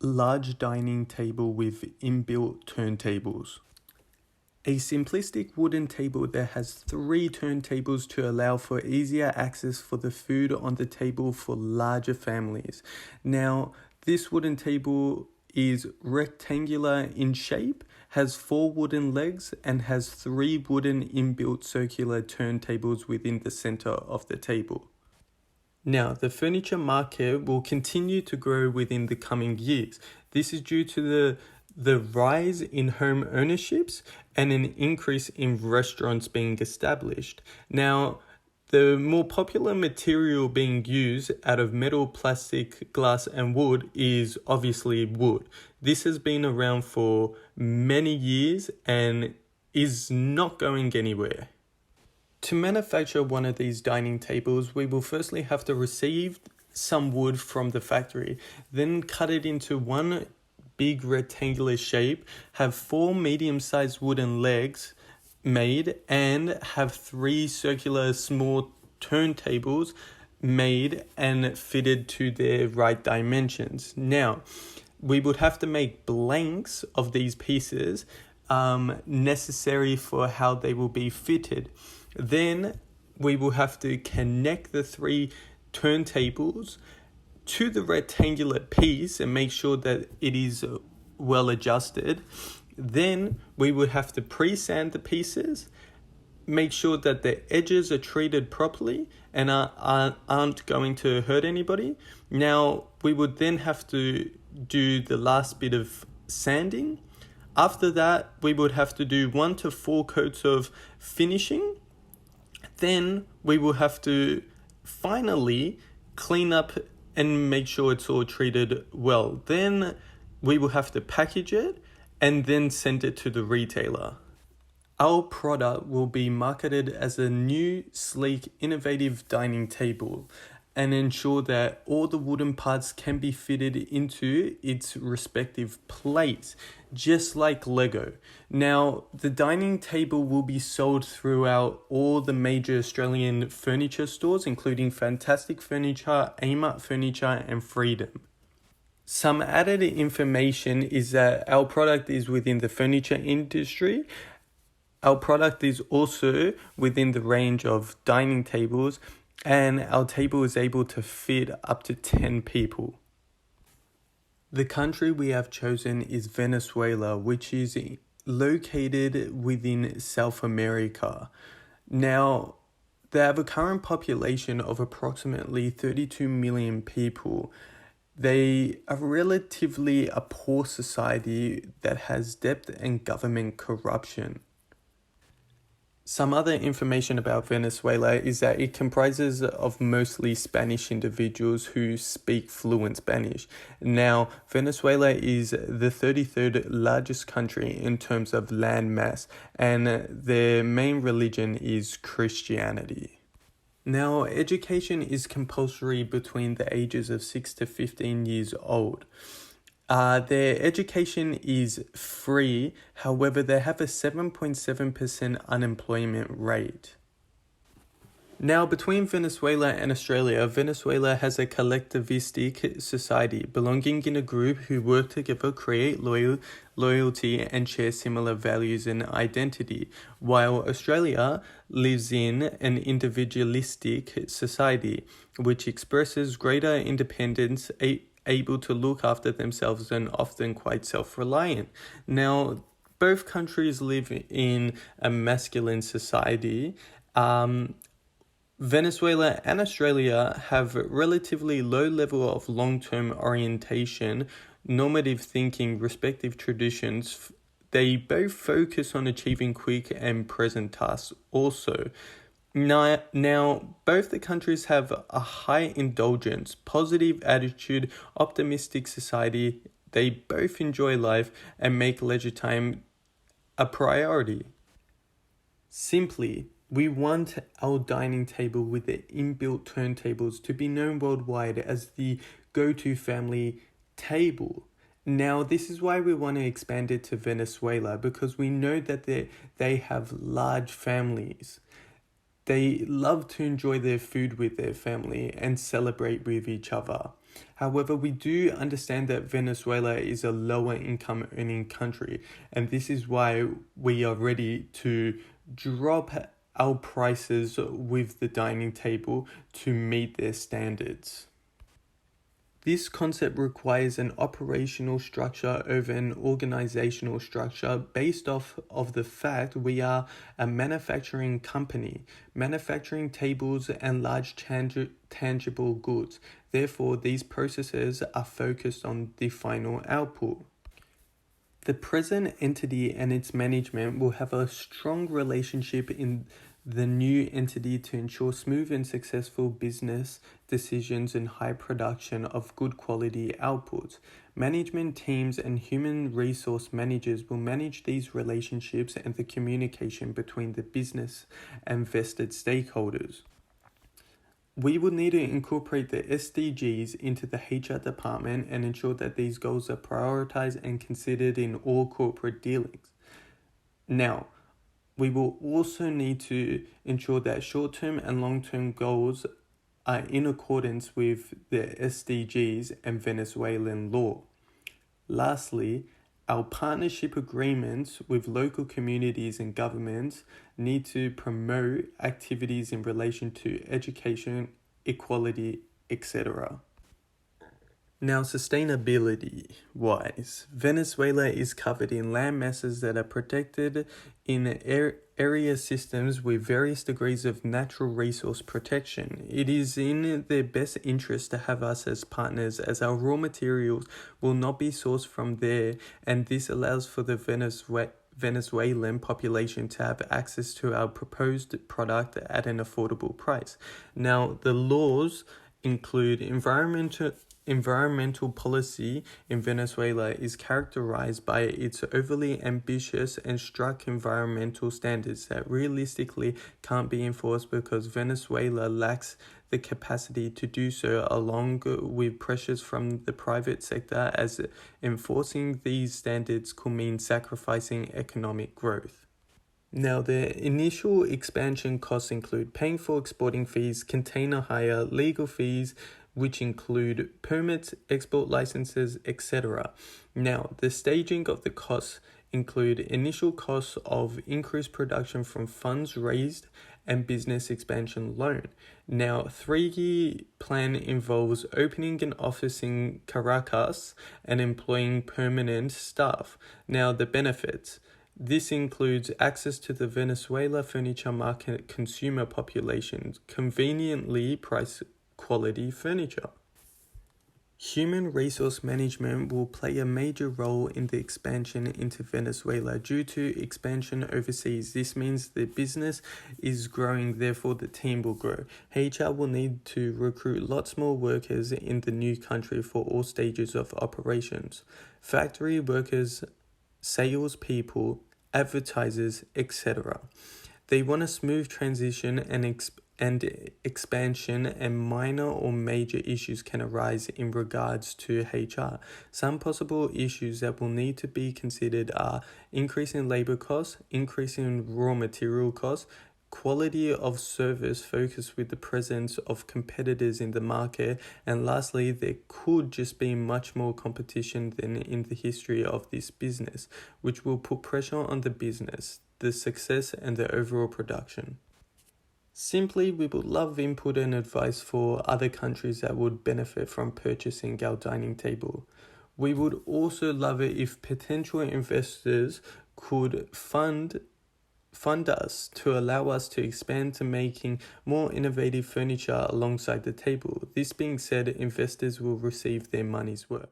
large dining table with inbuilt turntables. A simplistic wooden table that has 3 turntables to allow for easier access for the food on the table for larger families. Now, this wooden table is rectangular in shape, has 4 wooden legs, and has 3 wooden inbuilt circular turntables within the center of the table. Now, the furniture market will continue to grow within the coming years. This is due to the rise in home ownerships and an increase in restaurants being established. Now, the more popular material being used out of metal, plastic, glass, and wood is obviously wood. This has been around for many years and is not going anywhere. To manufacture one of these dining tables, we will firstly have to receive some wood from the factory, then cut it into one big rectangular shape, have 4 medium-sized wooden legs made, and have 3 circular small turntables made and fitted to their right dimensions. Now, we would have to make blanks of these pieces necessary for how they will be fitted. Then we will have to connect the 3 turntables to the rectangular piece and make sure that it is well adjusted. Then we would have to pre-sand the pieces, make sure that the edges are treated properly and aren't going to hurt anybody. Now, we would then have to do the last bit of sanding. After that, we would have to do 1 to 4 coats of finishing. Then we will have to finally clean up and make sure it's all treated well. Then we will have to package it and then send it to the retailer. Our product will be marketed as a new, sleek, innovative dining table and ensure that all the wooden parts can be fitted into its respective place, just like Lego. Now, the dining table will be sold throughout all the major Australian furniture stores, including Fantastic Furniture, Amart Furniture, and Freedom. Some added information is that our product is within the furniture industry. Our product is also within the range of dining tables, and our table is able to fit up to 10 people. The country we have chosen is Venezuela, which is located within South America. Now, they have a current population of approximately 32 million people. They are relatively a poor society that has debt and government corruption. Some other information about Venezuela is that it comprises of mostly Spanish individuals who speak fluent Spanish. Now, Venezuela is the 33rd largest country in terms of land mass, and their main religion is Christianity. Now, education is compulsory between the ages of 6 to 15 years old. Their education is free, however, they have a 7.7% unemployment rate. Now, between Venezuela and Australia, Venezuela has a collectivistic society belonging in a group who work together, create loyalty, and share similar values and identity, while Australia lives in an individualistic society, which expresses greater independence, able to look after themselves and often quite self-reliant. Now, both countries live in a masculine society. Venezuela and Australia have relatively low level of long-term orientation, normative thinking, respective traditions. They both focus on achieving quick and present tasks also. Now, both the countries have a high indulgence, positive attitude, optimistic society. They both enjoy life and make leisure time a priority. Simply, we want our dining table with the inbuilt turntables to be known worldwide as the go-to family table. Now, this is why we want to expand it to Venezuela, because we know that they have large families. They love to enjoy their food with their family and celebrate with each other. However, we do understand that Venezuela is a lower income earning country, and this is why we are ready to drop our prices with the dining table to meet their standards. This concept requires an operational structure over an organizational structure based off of the fact we are a manufacturing company, manufacturing tables and large tangible goods. Therefore, these processes are focused on the final output. The present entity and its management will have a strong relationship in the new entity to ensure smooth and successful business decisions and high production of good quality outputs. Management teams and human resource managers will manage these relationships and the communication between the business and vested stakeholders. We will need to incorporate the SDGs into the HR department and ensure that these goals are prioritized and considered in all corporate dealings. Now, we will also need to ensure that short-term and long-term goals are in accordance with the SDGs and Venezuelan law. Lastly, our partnership agreements with local communities and governments need to promote activities in relation to education, equality, etc. Now, sustainability-wise, Venezuela is covered in land masses that are protected in area systems with various degrees of natural resource protection. It is in their best interest to have us as partners, as our raw materials will not be sourced from there, and this allows for the Venezuelan population to have access to our proposed product at an affordable price. Now, the laws include environmental policy in Venezuela is characterized by its overly ambitious and strict environmental standards that realistically can't be enforced because Venezuela lacks the capacity to do so, along with pressures from the private sector, as enforcing these standards could mean sacrificing economic growth. Now, the initial expansion costs include paying for exporting fees, container hire, legal fees, which include permits, export licenses, etc. Now, the staging of the costs include initial costs of increased production from funds raised and business expansion loan. Now, 3-year plan involves opening an office in Caracas and employing permanent staff. Now, the benefits. This includes access to the Venezuela furniture market consumer population, conveniently priced quality furniture. Human resource management will play a major role in the expansion into Venezuela due to expansion overseas. This means the business is growing, therefore the team will grow. HR will need to recruit lots more workers in the new country for all stages of operations. Factory workers, salespeople, advertisers, etc. They want a smooth transition and expansion, and minor or major issues can arise in regards to HR. Some possible issues that will need to be considered are increasing labor costs, increasing raw material costs, quality of service focused with the presence of competitors in the market, and lastly, there could just be much more competition than in the history of this business, which will put pressure on the business, the success, and the overall production. Simply, we would love input and advice for other countries that would benefit from purchasing our dining table. We would also love it if potential investors could fund us to allow us to expand to making more innovative furniture alongside the table. This being said, investors will receive their money's worth.